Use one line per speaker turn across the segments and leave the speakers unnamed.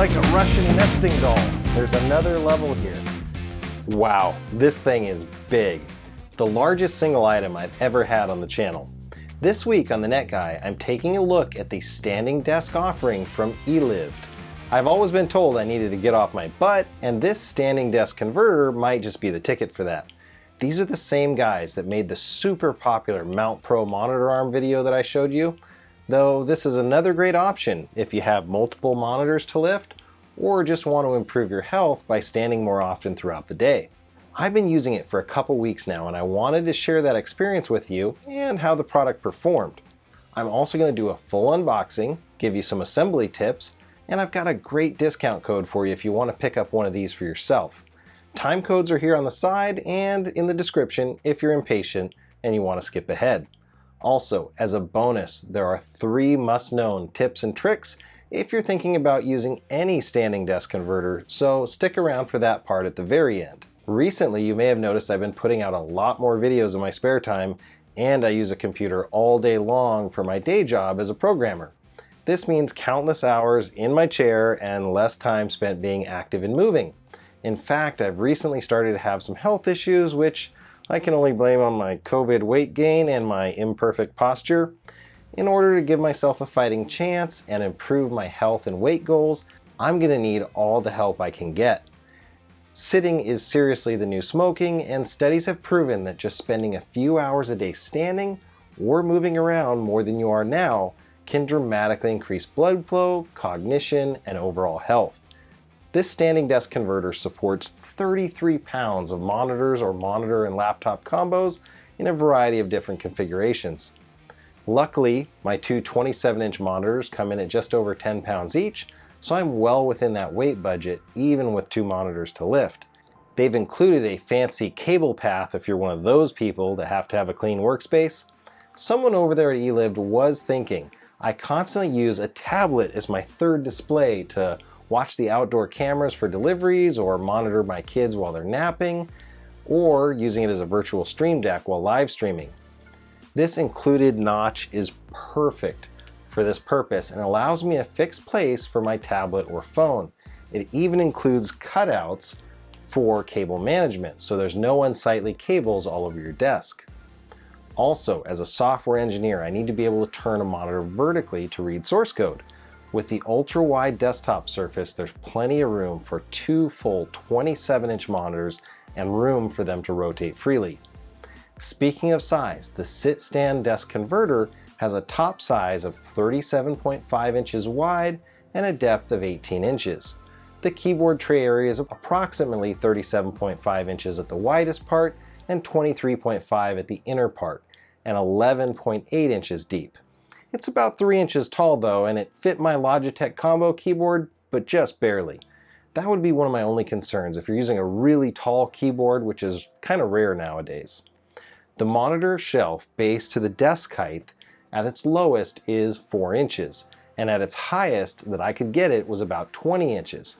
like a Russian nesting doll. There's another level here. Wow, this thing is big. The largest single item I've ever had on the channel. This week on The Net Guy, I'm taking a look at the standing desk offering from Elived. I've always been told I needed to get off my butt, and this standing desk converter might just be the ticket for that. These are the same guys that made the super popular Mount Pro monitor arm video that I showed you, though this is another great option if you have multiple monitors to lift or just want to improve your health by standing more often throughout the day. I've been using it for a couple weeks now, and I wanted to share that experience with you and how the product performed. I'm also going to do a full unboxing, give you some assembly tips, and I've got a great discount code for you if you want to pick up one of these for yourself. Time codes are here on the side and in the description if you're impatient and you want to skip ahead. Also, as a bonus, there are 3 must-known tips and tricks if you're thinking about using any standing desk converter, so stick around for that part at the very end. Recently, you may have noticed I've been putting out a lot more videos in my spare time, and I use a computer all day long for my day job as a programmer. This means countless hours in my chair and less time spent being active and moving. In fact, I've recently started to have some health issues, which I can only blame on my COVID weight gain and my imperfect posture. In order to give myself a fighting chance and improve my health and weight goals, I'm going to need all the help I can get. Sitting is seriously the new smoking, and studies have proven that just spending a few hours a day standing or moving around more than you are now can dramatically increase blood flow, cognition, and overall health. This standing desk converter supports 33 pounds of monitors or monitor and laptop combos in a variety of different configurations. Luckily, my two 27-inch monitors come in at just over 10 pounds each, so I'm well within that weight budget even with 2 monitors to lift. They've included a fancy cable path if you're one of those people that have to have a clean workspace. Someone over there at Elived was thinking, I constantly use a tablet as my third display to watch the outdoor cameras for deliveries or monitor my kids while they're napping, or using it as a virtual stream deck while live streaming. This included notch is perfect for this purpose and allows me a fixed place for my tablet or phone. It even includes cutouts for cable management, so there's no unsightly cables all over your desk. Also, as a software engineer, I need to be able to turn a monitor vertically to read source code. With the ultra-wide desktop surface, there's plenty of room for 2 full 27-inch monitors and room for them to rotate freely. Speaking of size, the sit-stand desk converter has a top size of 37.5 inches wide and a depth of 18 inches. The keyboard tray area is approximately 37.5 inches at the widest part and 23.5 at the inner part, and 11.8 inches deep. It's about 3 inches tall though, and it fit my Logitech combo keyboard, but just barely. That would be one of my only concerns if you're using a really tall keyboard, which is kind of rare nowadays. The monitor shelf base to the desk height at its lowest is 4 inches, and at its highest that I could get it was about 20 inches.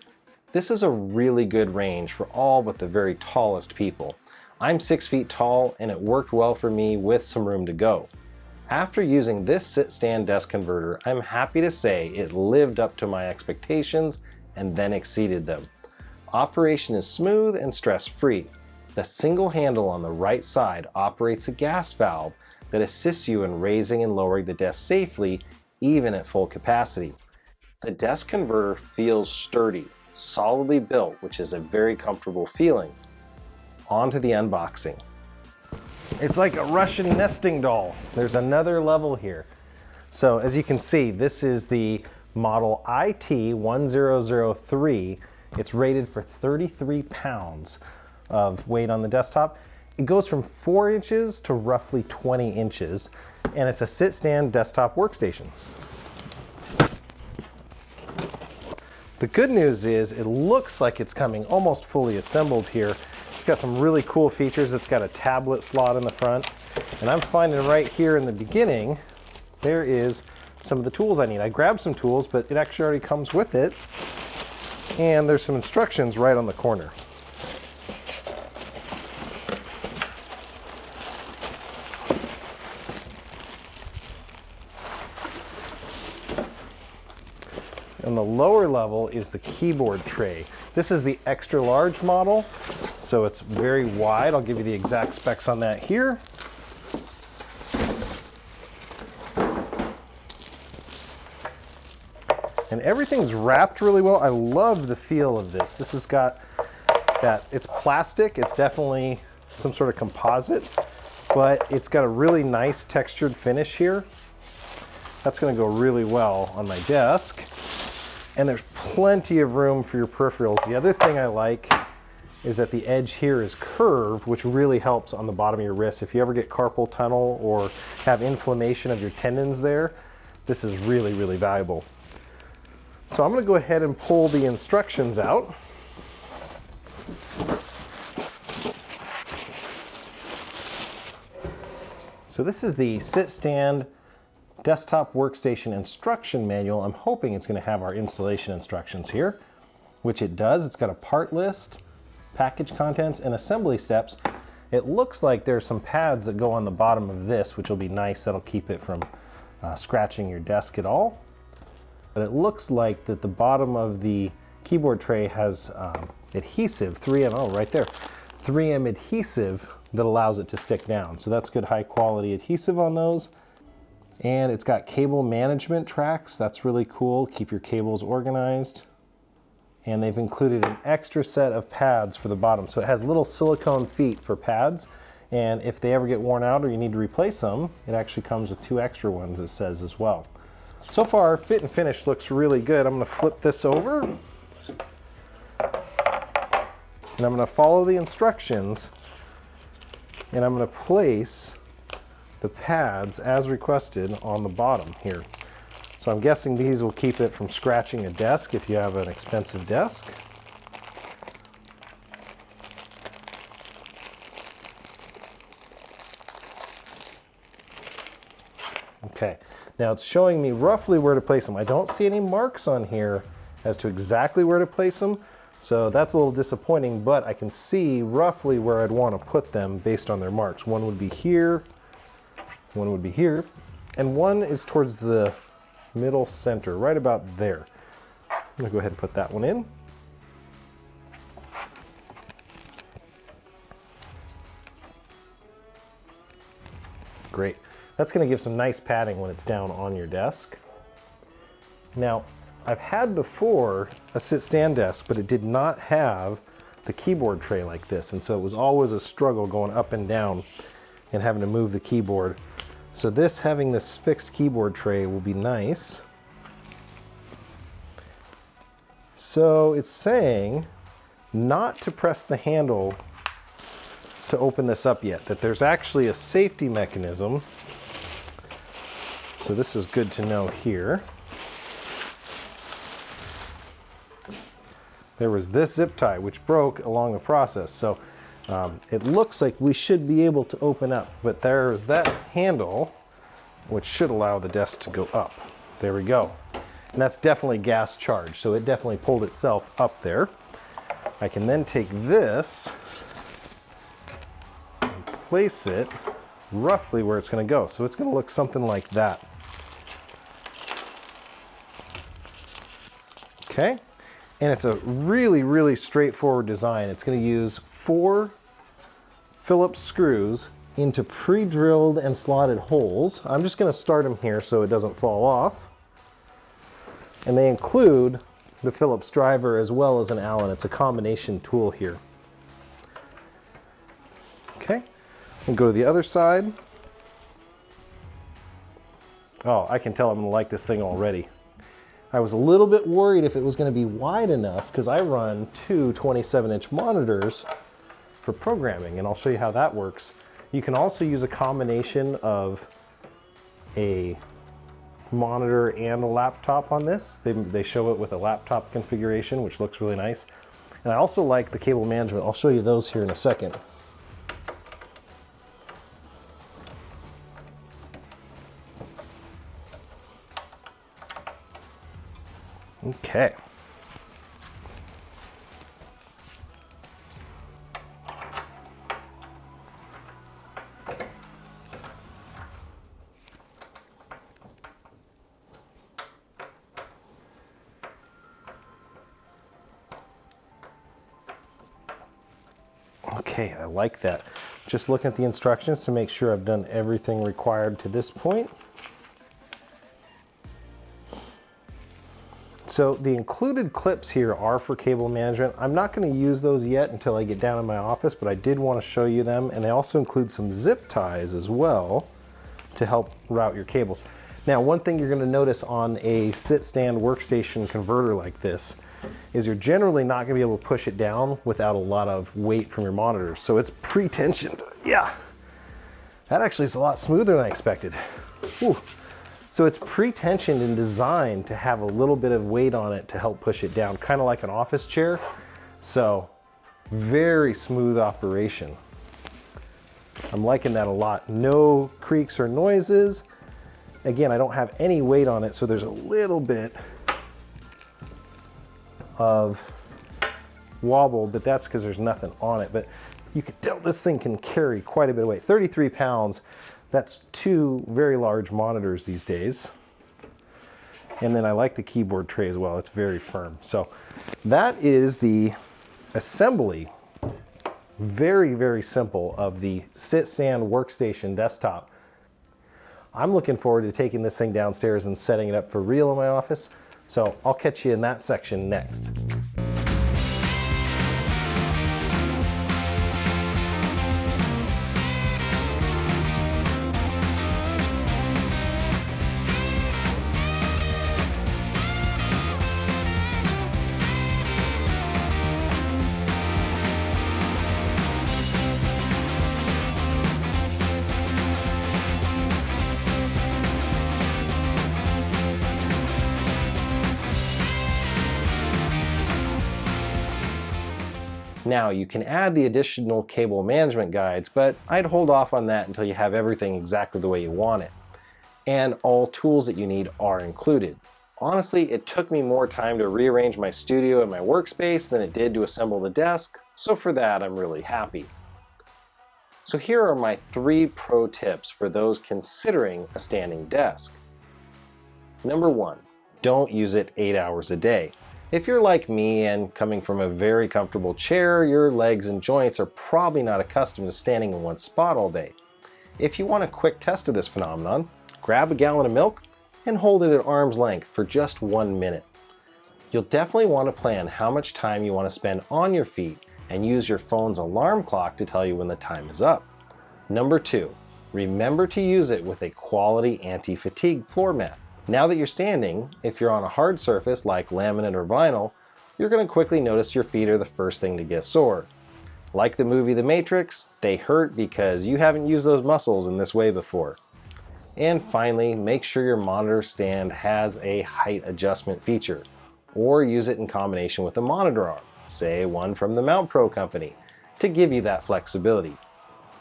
This is a really good range for all but the very tallest people. I'm 6 feet tall, and it worked well for me with some room to go. After using this sit-stand desk converter, I'm happy to say it lived up to my expectations and then exceeded them. Operation is smooth and stress-free. The single handle on the right side operates a gas valve that assists you in raising and lowering the desk safely, even at full capacity. The desk converter feels sturdy, solidly built, which is a very comfortable feeling. On to the unboxing. It's like a Russian nesting doll. There's another level here. So as you can see, this is the model IT1003. It's rated for 33 pounds of weight on the desktop. It goes from 4 inches to roughly 20 inches, and it's a sit-stand desktop workstation. The good news is it looks like it's coming almost fully assembled here. It's got some really cool features. It's got a tablet slot in the front, and I'm finding right here in the beginning, there is some of the tools I need. I grabbed some tools, but it actually already comes with it, and there's some instructions right on the corner. On the lower level is the keyboard tray. This is the extra large model, so it's very wide. I'll give you the exact specs on that here. And everything's wrapped really well. I love the feel of this. This has got that, it's plastic, it's definitely some sort of composite, but it's got a really nice textured finish here. That's gonna go really well on my desk. And there's plenty of room for your peripherals. The other thing I like is that the edge here is curved, which really helps on the bottom of your wrist. If you ever get carpal tunnel or have inflammation of your tendons there, this is really, really valuable. So I'm going to go ahead and pull the instructions out. So this is the Sit Stand Desktop Workstation Instruction Manual. I'm hoping it's going to have our installation instructions here, which it does. It's got a part list, package contents, and assembly steps. It looks like there's some pads that go on the bottom of this, which will be nice. That'll keep it from scratching your desk at all. But it looks like that the bottom of the keyboard tray has adhesive, 3M, oh right there, 3M adhesive that allows it to stick down. So that's good high quality adhesive on those. And it's got cable management tracks. That's really cool. Keep your cables organized. And they've included an extra set of pads for the bottom. So it has little silicone feet for pads. And if they ever get worn out or you need to replace them, it actually comes with 2 extra ones, it says as well. So far, fit and finish looks really good. I'm going to flip this over. And I'm going to follow the instructions. And I'm going to place the pads as requested on the bottom here. So I'm guessing these will keep it from scratching a desk if you have an expensive desk. Okay, now it's showing me roughly where to place them. I don't see any marks on here as to exactly where to place them, so that's a little disappointing, but I can see roughly where I'd want to put them based on their marks. One would be here, one would be here, and one is towards the middle center, right about there. I'm gonna go ahead and put that one in. Great. That's going to give some nice padding when it's down on your desk. Now, I've had before a sit-stand desk, but it did not have the keyboard tray like this, and so it was always a struggle going up and down and having to move the keyboard. So this, having this fixed keyboard tray, will be nice. So it's saying not to press the handle to open this up yet, that there's actually a safety mechanism. So this is good to know here. There was this zip tie which broke along the process. So it looks like we should be able to open up, but there's that handle which should allow the desk to go up. There we go. And that's definitely gas charged, so it definitely pulled itself up there. I can then take this and place it roughly where it's going to go. So it's going to look something like that. Okay, and it's a really, really straightforward design. It's going to use 4 Phillips screws into pre-drilled and slotted holes. I'm just going to start them here so it doesn't fall off. And they include the Phillips driver as well as an Allen. It's a combination tool here. Okay, we'll go to the other side. Oh, I can tell I'm going to like this thing already. I was a little bit worried if it was going to be wide enough because I run 2 27-inch monitors for programming, and I'll show you how that works. You can also use a combination of a monitor and a laptop on this. They show it with a laptop configuration, which looks really nice. And I also like the cable management. I'll show you those here in a second. Okay. Okay, I like that. Just looking at the instructions to make sure I've done everything required to this point. So the included clips here are for cable management. I'm not going to use those yet until I get down in my office, but I did want to show you them. And they also include some zip ties as well to help route your cables. Now, one thing you're going to notice on a sit-stand workstation converter like this is you're generally not going to be able to push it down without a lot of weight from your monitors. So it's pre-tensioned. Yeah, that actually is a lot smoother than I expected. Whew. So it's pre-tensioned and designed to have a little bit of weight on it to help push it down, kind of like an office chair. So very smooth operation. I'm liking that a lot. No creaks or noises. Again, I don't have any weight on it, so there's a little bit of wobble, but that's because there's nothing on it. But you can tell this thing can carry quite a bit of weight. 33 pounds. That's 2 very large monitors these days. And then I like the keyboard tray as well. It's very firm. So that is the assembly, very, very simple, of the sit-stand workstation desktop. I'm looking forward to taking this thing downstairs and setting it up for real in my office. So I'll catch you in that section next. Now, you can add the additional cable management guides, but I'd hold off on that until you have everything exactly the way you want it. And all tools that you need are included. Honestly, it took me more time to rearrange my studio and my workspace than it did to assemble the desk, so for that I'm really happy. So here are my 3 pro tips for those considering a standing desk. Number 1, don't use it 8 hours a day. If you're like me and coming from a very comfortable chair, your legs and joints are probably not accustomed to standing in one spot all day. If you want a quick test of this phenomenon, grab a gallon of milk and hold it at arm's length for just 1 minute. You'll definitely want to plan how much time you want to spend on your feet and use your phone's alarm clock to tell you when the time is up. Number 2, remember to use it with a quality anti-fatigue floor mat. Now that you're standing, if you're on a hard surface like laminate or vinyl, you're going to quickly notice your feet are the first thing to get sore. Like the movie The Matrix, they hurt because you haven't used those muscles in this way before. And finally, make sure your monitor stand has a height adjustment feature, or use it in combination with a monitor arm, say one from the Mount Pro company, to give you that flexibility.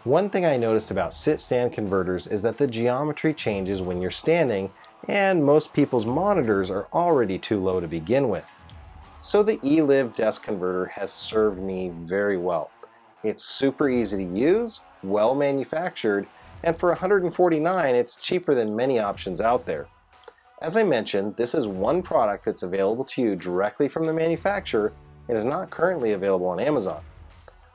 One thing I noticed about sit-stand converters is that the geometry changes when you're standing, and most people's monitors are already too low to begin with. So the Elived desk converter has served me very well. It's super easy to use, well manufactured, and for $149 it's cheaper than many options out there. As I mentioned, this is one product that's available to you directly from the manufacturer and is not currently available on Amazon.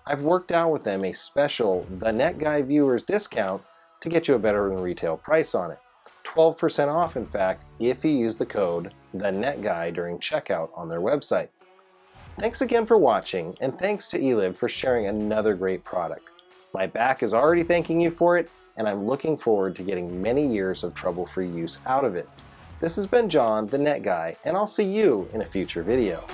I've worked out with them a special The Net Guy viewers discount to get you a better than retail price on it. 12% off, in fact, if you use the code THENETGUY during checkout on their website. Thanks again for watching, and thanks to Elived for sharing another great product. My back is already thanking you for it, and I'm looking forward to getting many years of trouble-free use out of it. This has been John, the Net Guy, and I'll see you in a future video.